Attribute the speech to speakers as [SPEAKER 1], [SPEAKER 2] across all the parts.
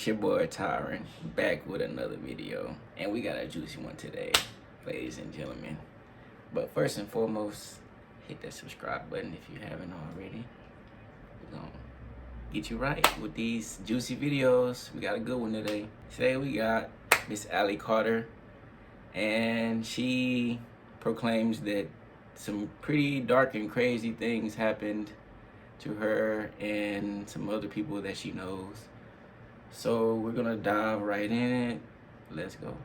[SPEAKER 1] It's your boy Tyron, back with another video, and we got a juicy one today, ladies and gentlemen. But first and foremost, hit that subscribe button if you haven't already. We're gonna get you right with these juicy videos. We got a good one today. Today we got Miss Allie Carter, and she proclaims that some pretty dark and crazy things happened to her and some other people that she knows. So we're gonna dive right in it. Let's go.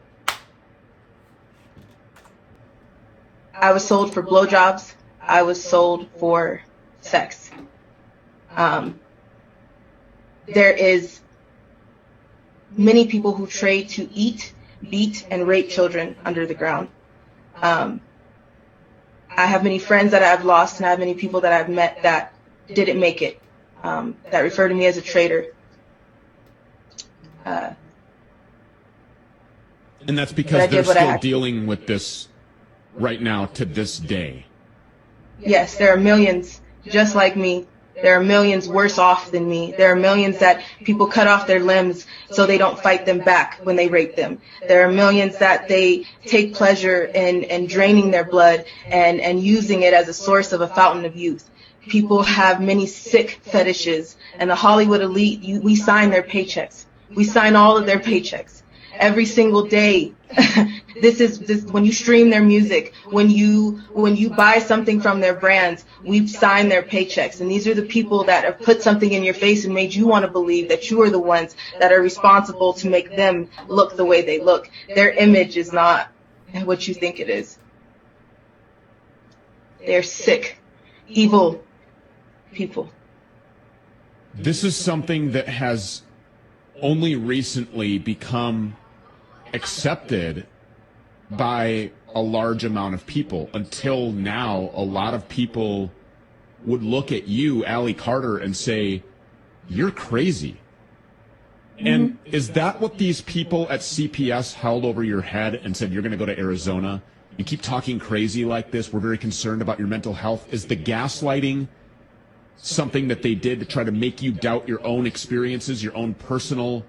[SPEAKER 2] I was sold for blowjobs. I was sold for sex. There is many people who trade to eat, beat, and rape children under the ground. I have many friends that I've lost, and I have many people that I've met that didn't make it, that refer to me as a traitor.
[SPEAKER 3] And that's because they're still dealing with this right now to this day.
[SPEAKER 2] Yes, there are millions just like me. There are millions worse off than me. There are millions that people cut off their limbs so they don't fight them back when they rape them. There are millions that they take pleasure in draining their blood and using it as a source of a fountain of youth. People have many sick fetishes, and the Hollywood elite, we sign their paychecks. We sign all of their paychecks every single day. This when you stream their music, when you buy something from their brands, we sign their paychecks. And these are the people that have put something in your face and made you want to believe that you are the ones that are responsible to make them look the way they look. Their image is not what you think it is. They're sick, evil people.
[SPEAKER 3] This is something that has only recently become accepted by a large amount of people. Until now, a lot of people would look at you, Allie Carter, and say, you're crazy. And is that what these people at CPS held over your head and said, you're going to go to Arizona? You keep talking crazy like this. We're very concerned about your mental health. Is the gaslighting something that they did to try to make you doubt your own experiences, your own personal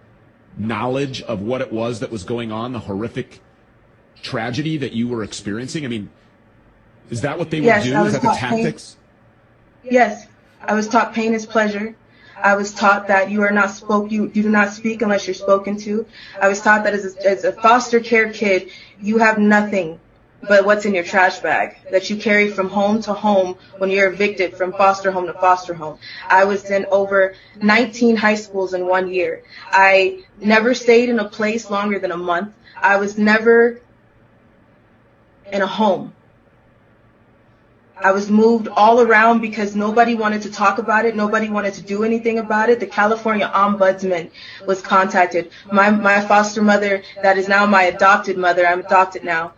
[SPEAKER 3] knowledge of what it was that was going on, the horrific tragedy that you were experiencing? I mean, is that what they would do? Is that the tactics?
[SPEAKER 2] Yes, I was taught pain is pleasure. I was taught that you do not speak unless you're spoken to. I was taught that as a foster care kid, you have nothing but what's in your trash bag that you carry from home to home when you're evicted from foster home to foster home. I was in over 19 high schools in 1 year. I never stayed in a place longer than a month. I was never in a home. I was moved all around because nobody wanted to talk about it. Nobody wanted to do anything about it. The California Ombudsman was contacted. My foster mother, that is now my adopted mother, I'm adopted now,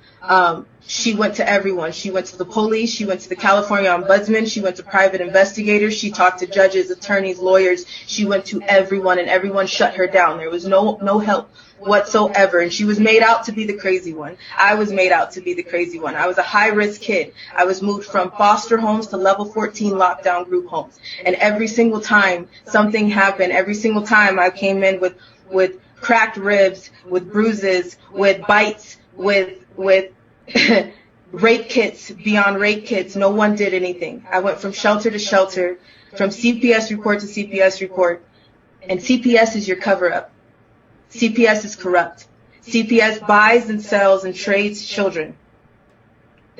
[SPEAKER 2] she went to everyone. She went to the police. She went to the California Ombudsman. She went to private investigators. She talked to judges, attorneys, lawyers. She went to everyone, and everyone shut her down. There was no help whatsoever, and she was made out to be the crazy one. I was made out to be the crazy one. I was a high-risk kid. I was moved from foster homes to level 14 lockdown group homes, and every single time something happened, every single time I came in with cracked ribs, with bruises, with bites, with rape kits beyond rape kits. No one did anything. I went from shelter to shelter, from CPS report to CPS report, and CPS is your cover-up. CPS is corrupt. CPS buys and sells and trades children.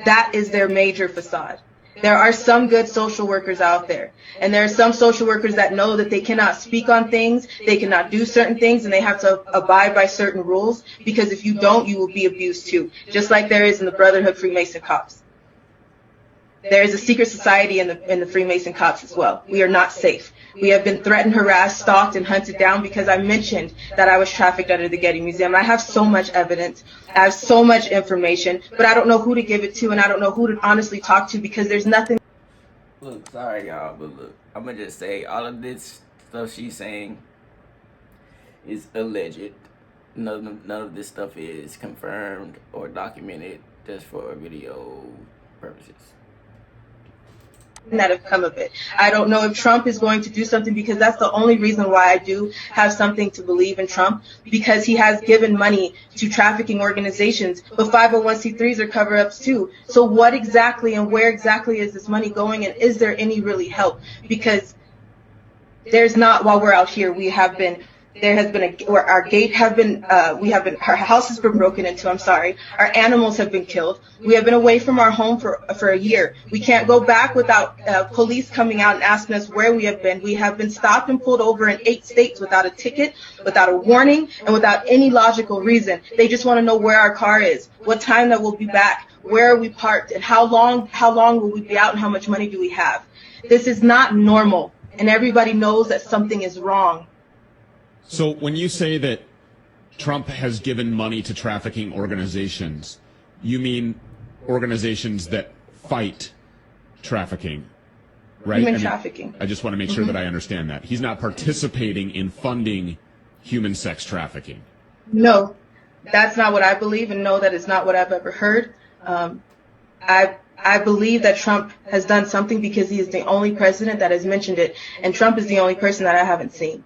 [SPEAKER 2] That is their major facade. There are some good social workers out there, and there are some social workers that know that they cannot speak on things, they cannot do certain things, and they have to abide by certain rules, because if you don't, you will be abused too, just like there is in the Brotherhood Freemason Cops. There is a secret society in the Freemason Cops as well. We are not safe. We have been threatened, harassed, stalked, and hunted down because I mentioned that I was trafficked under the Getty Museum. I have so much evidence. I have so much information, but I don't know who to give it to, and I don't know who to honestly talk to, because there's nothing.
[SPEAKER 1] Look, sorry y'all, but look, I'm gonna just say all of this stuff she's saying is alleged. None of this stuff is confirmed or documented, just for video purposes.
[SPEAKER 2] that have come of it. I don't know if Trump is going to do something, because that's the only reason why I do have something to believe in Trump, because he has given money to trafficking organizations, but 501c3s are cover-ups too. So what exactly and where exactly is this money going, and is there any really help? Because there's not, while we're out here, there has been where our gate have been, our house has been broken into, our animals have been killed. We have been away from our home for a year. We can't go back without police coming out and asking us where we have been. We have been stopped and pulled over in 8 states without a ticket, without a warning, and without any logical reason. They just want to know where our car is, what time that we'll be back, where are we parked, and how long will we be out, and how much money do we have. This is not normal, and everybody knows that something is wrong.
[SPEAKER 3] So when you say that Trump has given money to trafficking organizations, you mean organizations that fight trafficking, right?
[SPEAKER 2] Human trafficking.
[SPEAKER 3] I just want to make sure that I understand that. He's not participating in funding human sex trafficking.
[SPEAKER 2] No, that's not what I believe, and no, that is not what I've ever heard. I believe that Trump has done something because he is the only president that has mentioned it, and Trump is the only person that I haven't seen.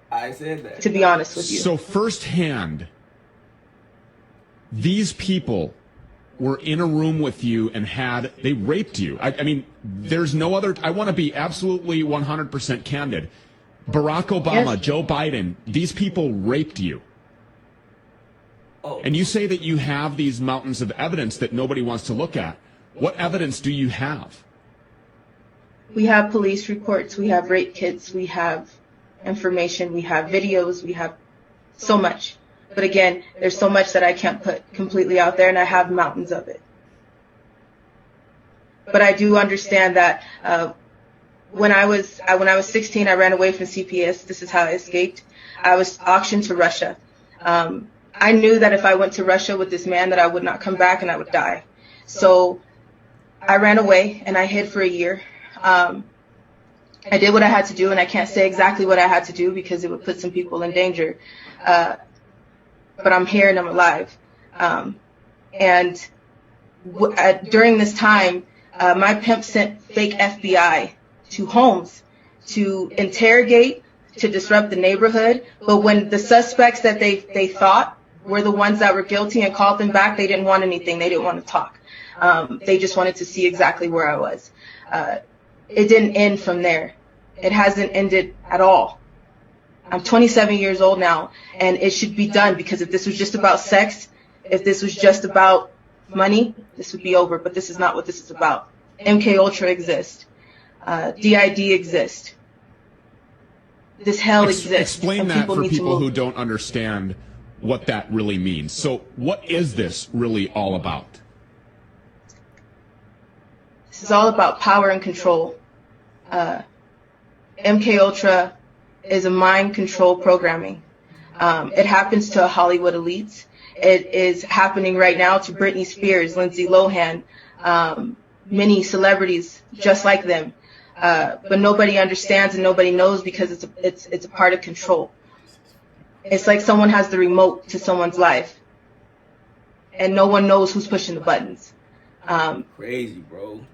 [SPEAKER 1] I said that.
[SPEAKER 2] To be honest with you.
[SPEAKER 3] So firsthand, these people were in a room with you and they raped you. I mean, there's no other, I want to be absolutely 100% candid. Barack Obama, yes. Joe Biden, these people raped you. Oh. And you say that you have these mountains of evidence that nobody wants to look at. What evidence do you have?
[SPEAKER 2] We have police reports, we have rape kits, we have information, we have videos, we have so much. But again, there's so much that I can't put completely out there, and I have mountains of it. But I do understand that when I was 16, I ran away from CPS. This is how I escaped. I was auctioned to Russia. I knew that if I went to Russia with this man that I would not come back and I would die. So I ran away and I hid for a year. I did what I had to do, and I can't say exactly what I had to do because it would put some people in danger. But I'm here and I'm alive. During this time, my pimp sent fake FBI to homes to interrogate, to disrupt the neighborhood. But when the suspects that they thought were the ones that were guilty and called them back, they didn't want anything. They didn't want to talk. They just wanted to see exactly where I was. It didn't end from there. It hasn't ended at all. I'm 27 years old now, and it should be done, because if this was just about sex, if this was just about money, this would be over. But this is not what this is about. MK Ultra exists. DID exists. This hell exists.
[SPEAKER 3] Explain that for people who don't understand what that really means. So what is this really all about?
[SPEAKER 2] This is all about power and control. MK Ultra is a mind control programming. It happens to Hollywood elites. It is happening right now to Britney Spears, Lindsay Lohan, many celebrities just like them. But nobody understands and nobody knows, because it's a part of control. It's like someone has the remote to someone's life, and no one knows who's pushing the buttons.
[SPEAKER 1] Crazy, bro.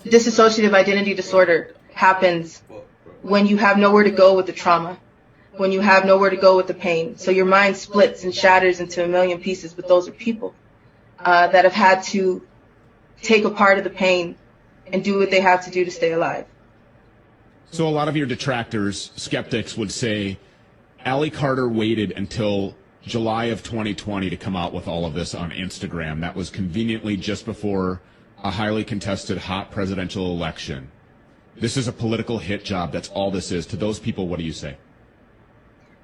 [SPEAKER 2] Dissociative identity disorder happens when you have nowhere to go with the trauma, when you have nowhere to go with the pain. So your mind splits and shatters into a million pieces, but those are people that have had to take a part of the pain and do what they have to do to stay alive.
[SPEAKER 3] So a lot of your detractors, skeptics, would say Allie Carter waited until July of 2020 to come out with all of this on Instagram. That was conveniently just before a highly contested hot presidential election. This is a political hit job. That's all this is. To those people, what do you say?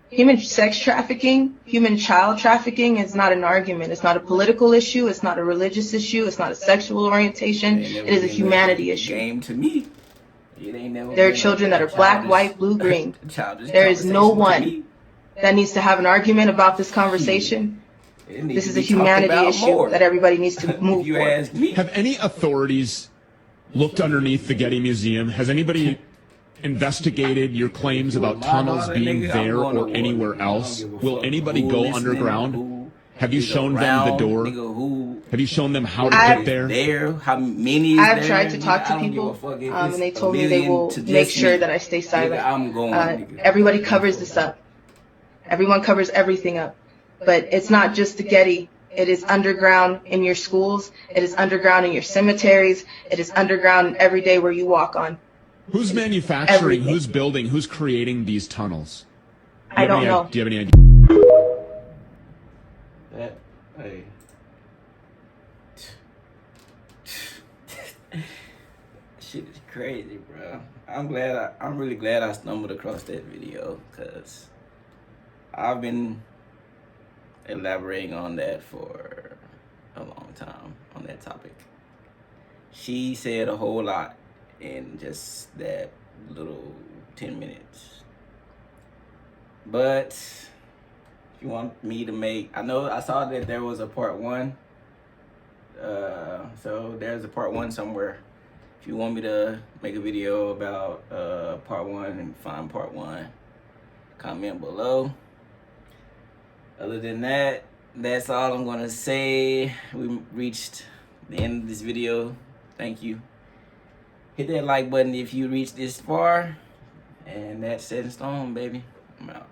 [SPEAKER 2] Human sex trafficking, human child trafficking is not an argument. It's not a political issue. It's not a religious issue. It's not a sexual orientation. It is a humanity issue.
[SPEAKER 1] Game to me.
[SPEAKER 2] There are children that are black, white, blue, green. There is no one that needs to have an argument about this conversation. This is a humanity issue that everybody needs to move for.
[SPEAKER 3] Have any authorities looked underneath the Getty Museum? Has anybody investigated your claims about tunnels being there or anywhere else? Will anybody go underground? Have you
[SPEAKER 1] nigga
[SPEAKER 3] shown
[SPEAKER 1] around,
[SPEAKER 3] them the door?
[SPEAKER 1] Nigga, who?
[SPEAKER 3] Have you shown them how to
[SPEAKER 2] I've-
[SPEAKER 3] get there?
[SPEAKER 1] How many is
[SPEAKER 2] I've
[SPEAKER 1] there?
[SPEAKER 2] tried to
[SPEAKER 1] Nigga,
[SPEAKER 2] talk
[SPEAKER 1] I
[SPEAKER 2] to
[SPEAKER 1] don't give a
[SPEAKER 2] people,
[SPEAKER 1] fuck if
[SPEAKER 2] and
[SPEAKER 1] it's
[SPEAKER 2] they
[SPEAKER 1] a
[SPEAKER 2] told me they
[SPEAKER 1] million
[SPEAKER 2] will
[SPEAKER 1] to
[SPEAKER 2] make
[SPEAKER 1] just
[SPEAKER 2] sure
[SPEAKER 1] me.
[SPEAKER 2] that I stay silent.
[SPEAKER 1] Nigga, I'm going, nigga.
[SPEAKER 2] Everybody covers this up. Everyone covers everything up. But it's not just the Getty. It is underground in your schools. It is underground in your cemeteries. It is underground every day where you walk on.
[SPEAKER 3] Who's manufacturing?
[SPEAKER 2] Everything.
[SPEAKER 3] Who's building? Who's creating these tunnels?
[SPEAKER 2] I don't know.
[SPEAKER 3] Do you have any idea?
[SPEAKER 1] That, hey. Shit is crazy, bro. I'm really glad I stumbled across that video, because I've been elaborating on that for a long time, on that topic. She said a whole lot in just that little 10 minutes. But if you want me to make, I saw that there was a part 1. So there's a part 1 somewhere. If you want me to make a video about part 1 and find part 1, comment below. Other than that, that's all I'm gonna say. We reached the end of this video. Thank you. Hit that like button if you reached this far. And that's set in stone, baby. I'm out.